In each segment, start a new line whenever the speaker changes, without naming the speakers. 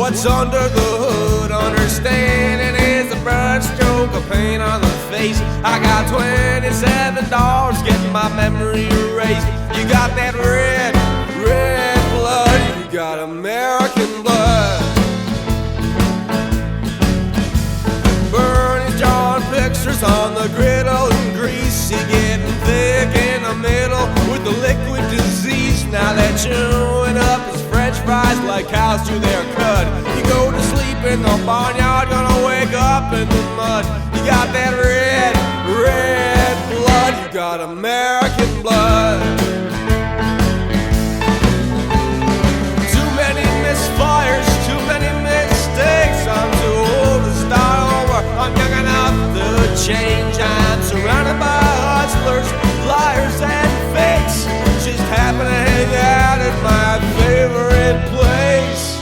What's under the hood? Understanding is a brush stroke of paint on the face. I got $27 getting my memory erased. You got that red blood. You got American blood. Bernie's drawing pictures on the griddle and greasy, getting thick in the middle with the liquid disease. Now they're chewing up his French fries like cows chew their cud. You go to sleep in the barnyard, gonna wake up in the mud. You got that red blood. You got American blood. Too many misfires, too many mistakes. I'm too old to start over, I'm young enough to change. I'm surrounded by hustlers, liars and fakes. Just happen to hang out at my favorite place.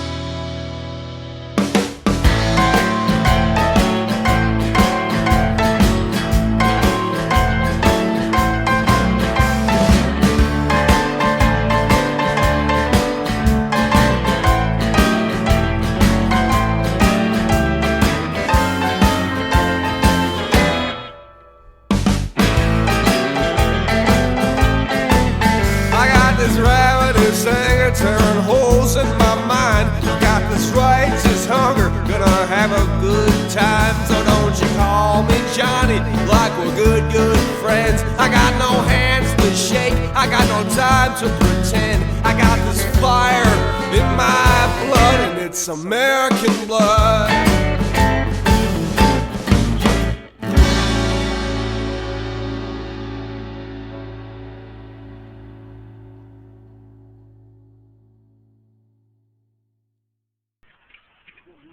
This ravenous anger tearing holes in my mind. Got this righteous hunger, gonna have a good time. So don't you call me Johnny, like we're good friends. I got no hands to shake, I got no time to pretend. I got this fire in my blood, and it's American blood.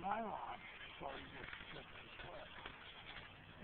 My life started with